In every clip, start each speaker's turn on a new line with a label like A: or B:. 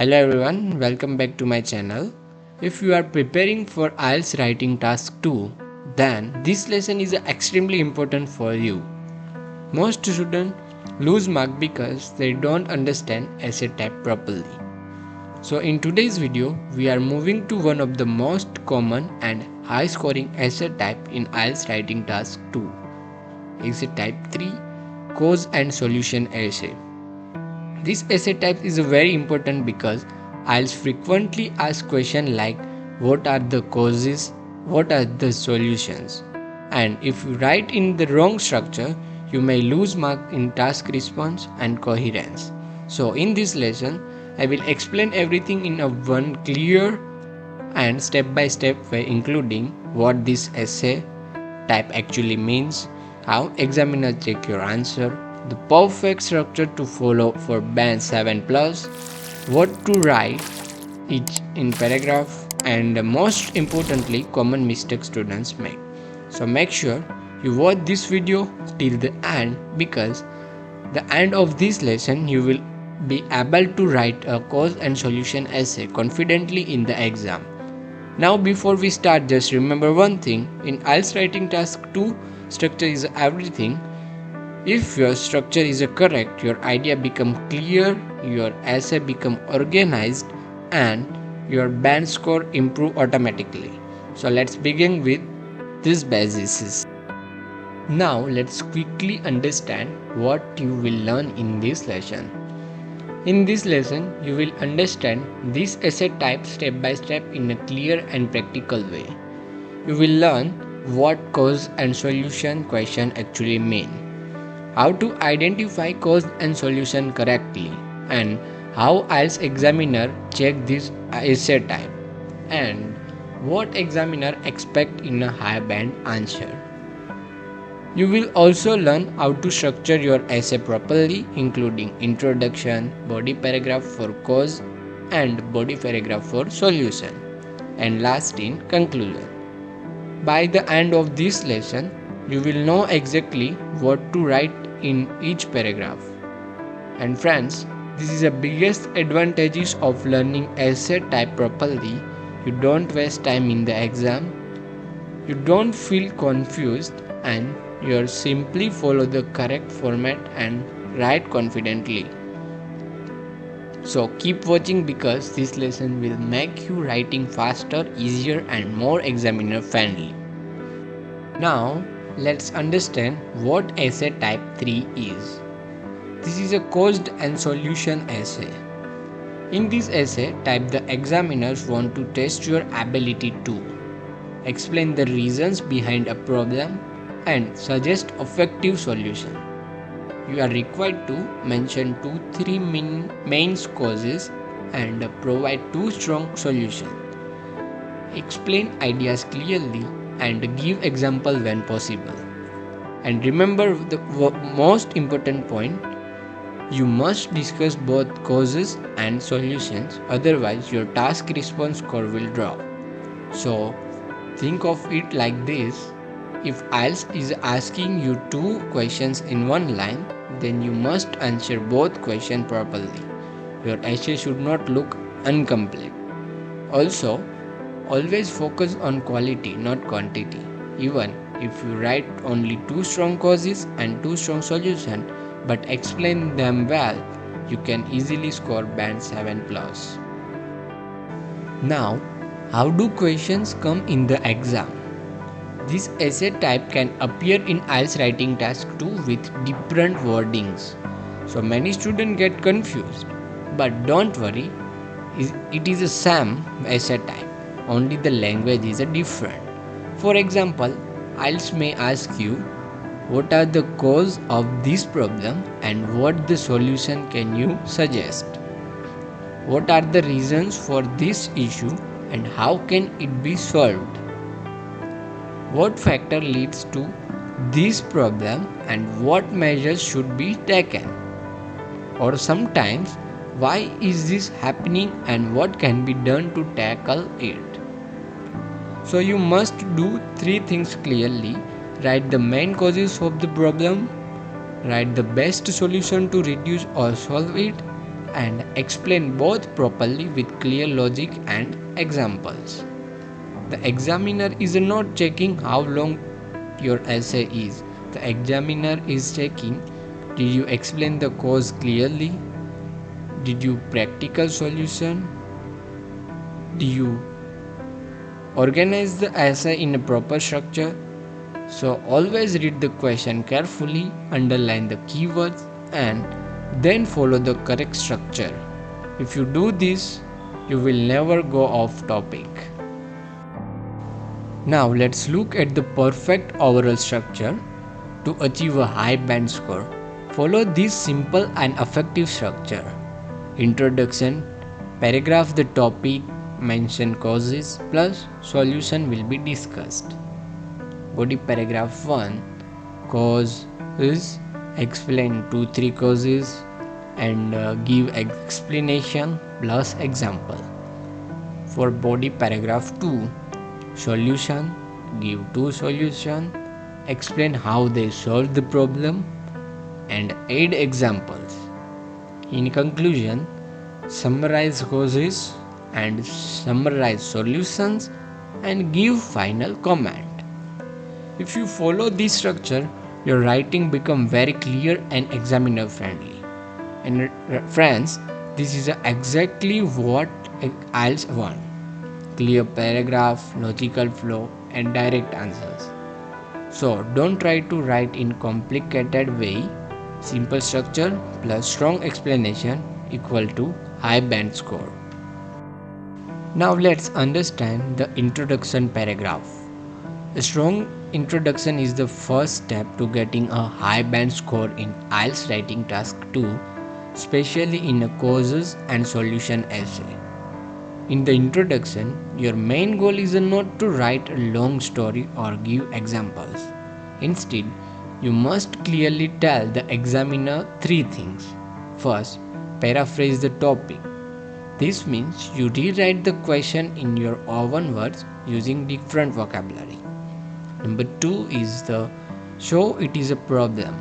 A: Hello everyone, welcome back to my channel. If you are preparing for IELTS Writing Task 2, then this lesson is extremely important for you. Most students lose mark because they don't understand essay type properly. So in today's video, we are moving to one of the most common and high scoring essay type in IELTS Writing Task 2. Essay type 3, Cause and Solution Essay. This essay type is very important because IELTS frequently ask questions like what are the causes, what are the solutions, and if you write in the wrong structure, you may lose mark in task response and coherence. So in this lesson, I will explain everything in a one clear and step-by-step way, including what this essay type actually means, how examiners check your answer, the perfect structure to follow for band 7 plus, what to write each in paragraph, and most importantly common mistakes students make. So make sure you watch this video till the end, because the end of this lesson you will be able to write a cause and solution essay confidently in the exam. Now before we start, just remember one thing: in IELTS Writing Task 2, structure is everything. If your structure is correct, your idea become clear, your essay become organized, and your band score improve automatically. So let's begin with these bases. Now let's quickly understand what you will learn in this lesson. In this lesson, you will understand this essay type step by step in a clear and practical way. You will learn what cause and solution question actually mean, how to identify cause and solution correctly, and how IELTS examiner check this essay type, and what examiner expect in a high band answer. You will also learn how to structure your essay properly, including introduction, body paragraph for cause, and body paragraph for solution, and last in conclusion. By the end of this lesson, you will know exactly what to write in each paragraph. And friends, this is the biggest advantages of learning essay type properly. You don't waste time in the exam, you don't feel confused, and you simply follow the correct format and write confidently. So keep watching, because this lesson will make you writing faster, easier, and more examiner friendly. Now let's understand what essay type 3 is. This is a caused and solution essay. In this essay type, the examiners want to test your ability to explain the reasons behind a problem and suggest effective solution. You are required to mention 2-3 main causes and provide 2 strong solutions. Explain ideas clearly and give example when possible. And remember the most important point: you must discuss both causes and solutions, otherwise your task response score will drop. So think of it like this: if IELTS is asking you 2 questions in one line, then you must answer both questions properly. Your essay should not look incomplete. Also, always focus on quality, not quantity. Even if you write only 2 strong causes and 2 strong solutions, but explain them well, you can easily score band 7 plus. Now, how do questions come in the exam? This essay type can appear in IELTS Writing Task 2 with different wordings. So many students get confused, but don't worry, it is the same essay type, only the language is different. For example, IELTS may ask you, what are the cause of this problem and what the solution can you suggest? What are the reasons for this issue and how can it be solved? What factor leads to this problem and what measures should be taken? Or sometimes, why is this happening and what can be done to tackle it? So you must do 3 things clearly: write the main causes of the problem, write the best solution to reduce or solve it, and explain both properly with clear logic and examples. The examiner is not checking how long your essay is. The examiner is checking, did you explain the cause clearly? Did you practical solution? Do you organize the essay in a proper structure? So always read the question carefully, underline the keywords and then follow the correct structure. If you do this, you will never go off topic. Now let's look at the perfect overall structure. To achieve a high band score, follow this simple and effective structure. Introduction, paragraph the topic, mention causes plus solution will be discussed. Body paragraph 1, cause is explain 2-3 causes and give explanation plus example. For body paragraph 2, solution, give 2 solution, explain how they solve the problem and add examples. In conclusion, summarize causes and summarize solutions and give final comment. If you follow this structure, your writing becomes very clear and examiner friendly. And friends, this is exactly what IELTS want. Clear paragraph, logical flow and direct answers. So don't try to write in complicated way. Simple structure plus strong explanation equal to high band score. Now let's understand the introduction paragraph. A strong introduction is the first step to getting a high band score in IELTS Writing Task 2, especially in a causes and solution essay. In the introduction, your main goal is not to write a long story or give examples. Instead, you must clearly tell the examiner 3 things. First, paraphrase the topic. This means you rewrite the question in your own words using different vocabulary. Number 2 is the show it is a problem.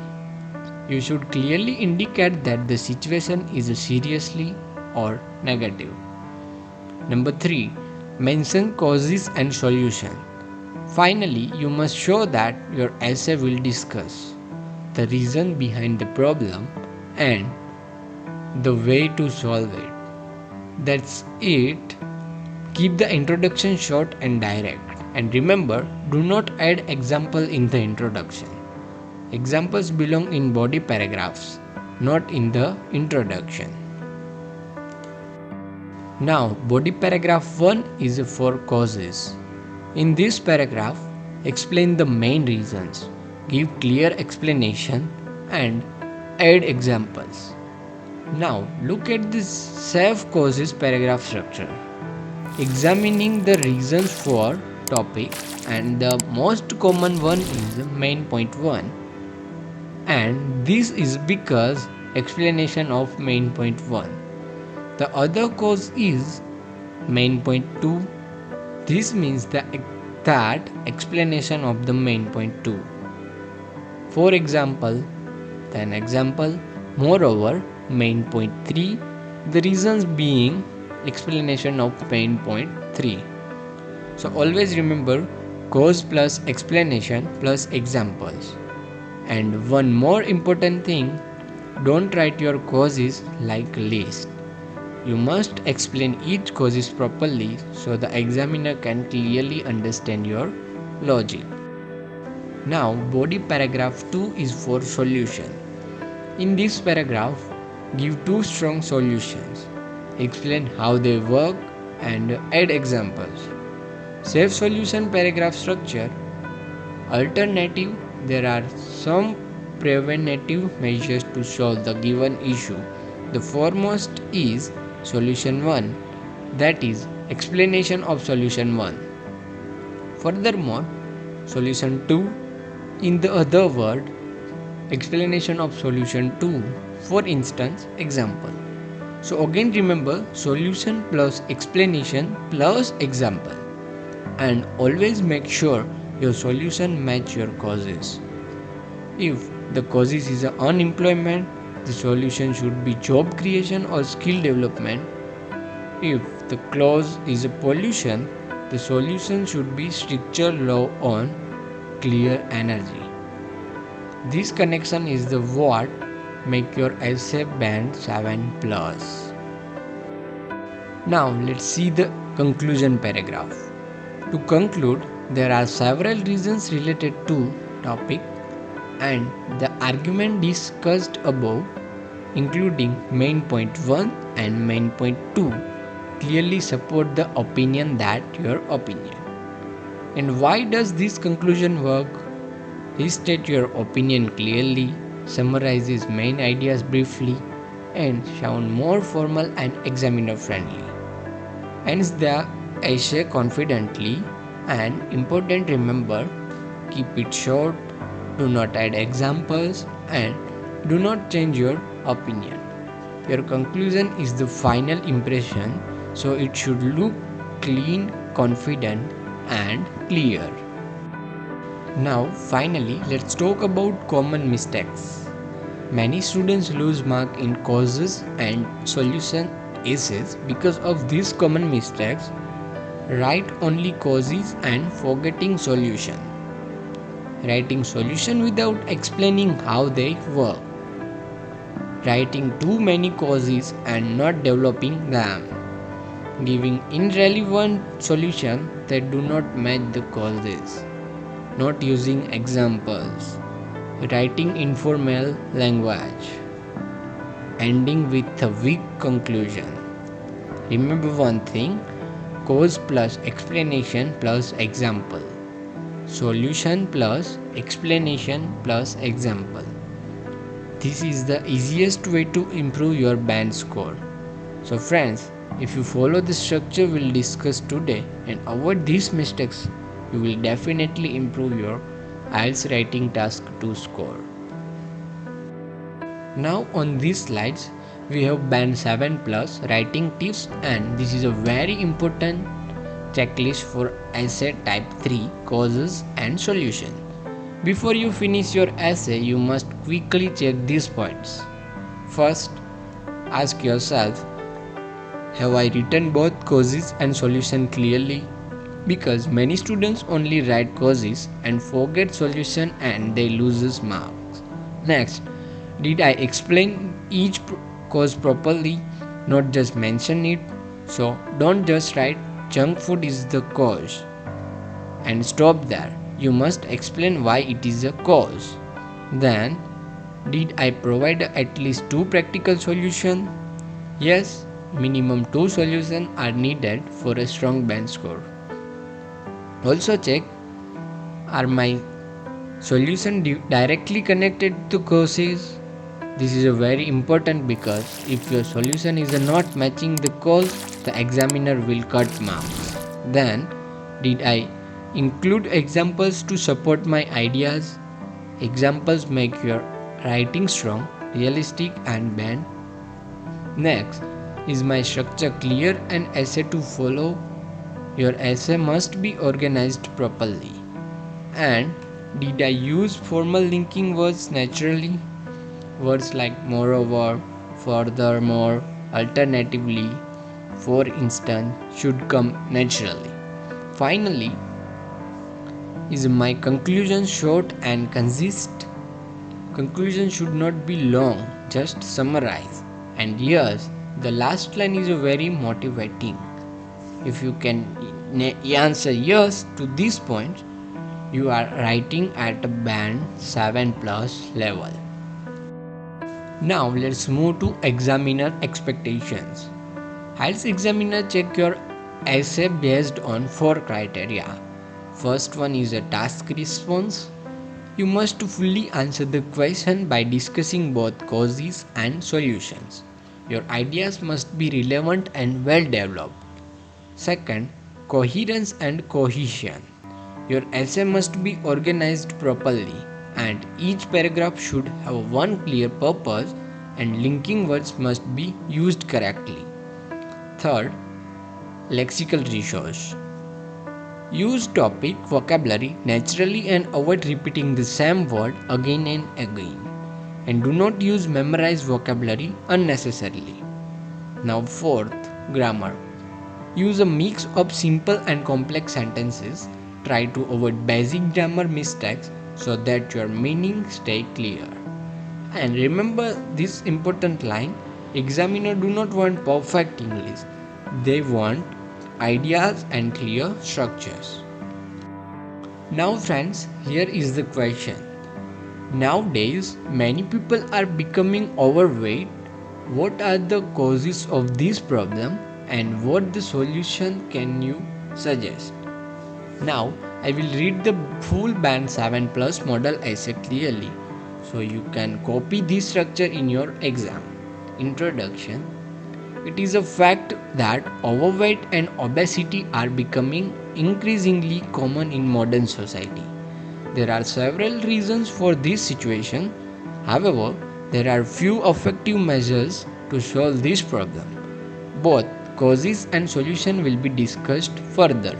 A: You should clearly indicate that the situation is seriously or negative. Number 3, mention causes and solution. Finally, you must show that your essay will discuss the reason behind the problem and the way to solve it. That's it. Keep the introduction short and direct. And remember, do not add example in the introduction. Examples belong in body paragraphs, not in the introduction. Now, body paragraph 1 is for causes. In this paragraph, explain the main reasons, give clear explanation and add examples. Now, look at this safe causes paragraph structure. Examining the reasons for topic and the most common one is main point 1 and this is because explanation of main point 1. The other cause is main point 2. This means that explanation of the main point 2. For example, then example, moreover, main point 3, the reasons being explanation of main point 3. So always remember cause plus explanation plus examples. And one more important thing, don't write your causes like list. You must explain each causes properly so the examiner can clearly understand your logic. Now body paragraph 2 is for solution. In this paragraph, give 2 strong solutions, explain how they work and add examples. Safe solution paragraph structure. Alternative, there are some preventive measures to solve the given issue. The foremost is solution 1, that is explanation of solution 1. Furthermore, solution 2, in the other word, explanation of solution 2, for instance, example. So again remember solution plus explanation plus example. And always make sure your solution match your causes. If the causes is unemployment, the solution should be job creation or skill development. If the clause is a pollution, the solution should be stricter law on clear energy. This connection is the what make your essay band 7 plus. Now let's see the conclusion paragraph. To conclude, there are several reasons related to topic and the argument discussed above, including main point 1 and main point 2, clearly support the opinion that your opinion. And why does this conclusion work? Restate your opinion clearly, summarizes main ideas briefly, and sound more formal and examiner friendly. Ends the essay confidently, and important, remember, keep it short, do not add examples, and do not change your opinion. Your conclusion is the final impression, so it should look clean, confident, and clear. Now finally, let's talk about common mistakes. Many students lose mark in causes and solution essays because of these common mistakes. Write only causes and forgetting solution. Writing solution without explaining how they work. Writing too many causes and not developing them. Giving irrelevant solution that do not match the causes. Not using examples. Writing informal language. Ending with a weak conclusion. Remember one thing, cause plus explanation plus example. Solution plus explanation plus example. This is the easiest way to improve your band score. So friends, if you follow the structure we'll discuss today and avoid these mistakes, you will definitely improve your IELTS Writing Task 2 score. Now on these slides, we have band 7 plus writing tips, and this is a very important checklist for essay type 3 causes and solution. Before you finish your essay, you must quickly check these points. First, ask yourself, have I written both causes and solution clearly? Because many students only write causes and forget solution and they lose marks. Next, did I explain each cause properly, not just mention it? So don't just write junk food is the cause and stop there. You must explain why it is a cause. Then, did I provide at least 2 practical solutions? Yes, minimum 2 solutions are needed for a strong band score. Also check, are my solutions directly connected to causes? This is a very important because if your solution is not matching the cause, the examiner will cut marks. Then, did I include examples to support my ideas? Examples make your writing strong, realistic and band. Next, is my structure clear and essay to follow? Your essay must be organized properly. And did I use formal linking words naturally? Words like moreover, furthermore, alternatively, for instance, should come naturally. Finally, is my conclusion short and concise? Conclusion should not be long, just summarize. And yes, the last line is very motivating. If you can answer yes to these points, you are writing at a band 7 plus level. Now let's move to examiner expectations. IELTS examiner check your essay based on 4 criteria. First one is a task response. You must fully answer the question by discussing both causes and solutions. Your ideas must be relevant and well developed. Second, coherence and cohesion. Your essay must be organized properly and each paragraph should have one clear purpose and linking words must be used correctly. Third, lexical resource. Use topic vocabulary naturally and avoid repeating the same word again and again. and do not use memorized vocabulary unnecessarily. Now, fourth, grammar. Use a mix of simple and complex sentences. Try to avoid basic grammar mistakes so that your meaning stay clear. And remember this important line, examiner do not want perfect English. They want ideas and clear structures. Now friends, here is the question. Nowadays, many people are becoming overweight. What are the causes of this problem and what the solution can you suggest? Now, I will read the full Band 7 Plus model essay clearly so you can copy this structure in your exam. Introduction. It is a fact that overweight and obesity are becoming increasingly common in modern society. There are several reasons for this situation. However, there are few effective measures to solve this problem. Both causes and solution will be discussed further.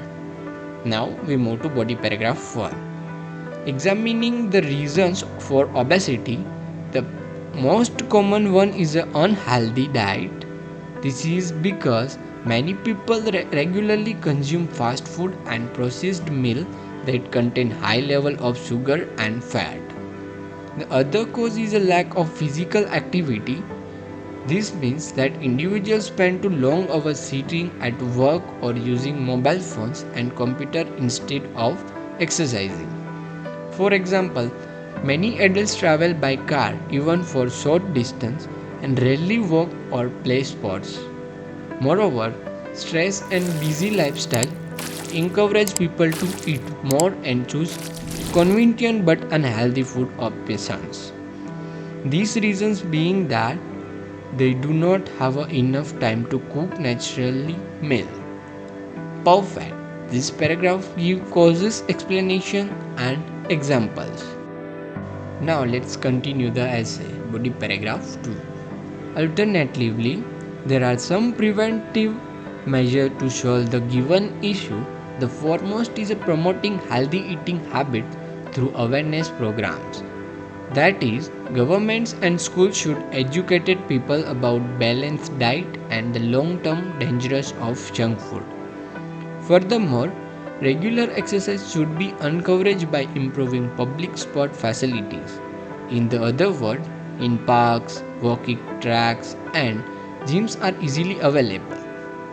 A: Now we move to body paragraph 1. Examining the reasons for obesity, the most common one is an unhealthy diet. This is because many people regularly consume fast food and processed meals that contain high level of sugar and fat. The other cause is a lack of physical activity. This means that individuals spend too long hours sitting at work or using mobile phones and computer instead of exercising. For example, many adults travel by car even for short distance and rarely walk or play sports. Moreover, stress and busy lifestyle encourage people to eat more and choose convenient but unhealthy food options. These reasons being that they do not have enough time to cook naturally meal. Perfect. This paragraph gives causes, explanation and examples. Now let's continue the essay. Body paragraph 2. Alternatively, there are some preventive measures to solve the given issue. The foremost is promoting healthy eating habits through awareness programs. That is, governments and schools should educate people about balanced diet and the long-term dangers of junk food. Furthermore, regular exercise should be encouraged by improving public sport facilities. In the other words, in parks, walking tracks, and gyms are easily available.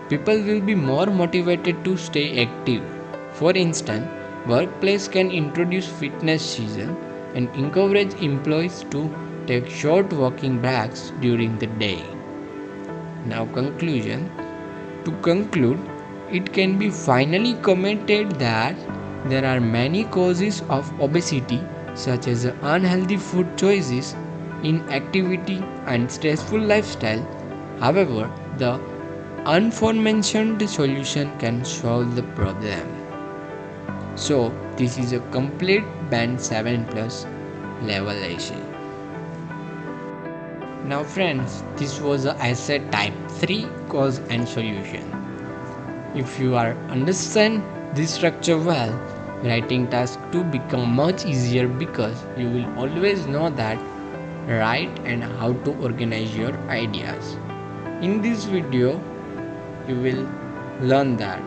A: People will be more motivated to stay active. For instance, workplace can introduce fitness season and encourage employees to take short walking breaks during the day. Now conclusion. To conclude, it can be finally commented that there are many causes of obesity such as unhealthy food choices, inactivity and stressful lifestyle. However, the aforementioned solution can solve the problem. So, this is a complete Band 7 Plus level essay. Now friends, this was a essay type 3 cause and solution. If you are understand this structure well, writing task 2 become much easier because you will always know that write and how to organize your ideas. In this video, you will learn that.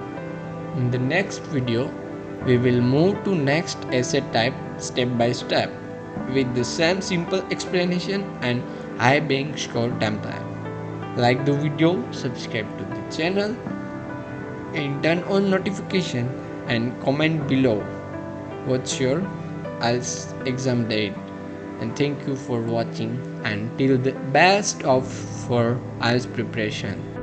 A: In the next video, we will move to next essay type step by step with the same simple explanation and high bank score template. Like the video, subscribe to the channel and turn on notification and comment below what's your IELTS exam date. And thank you for watching and till the best of for IELTS preparation.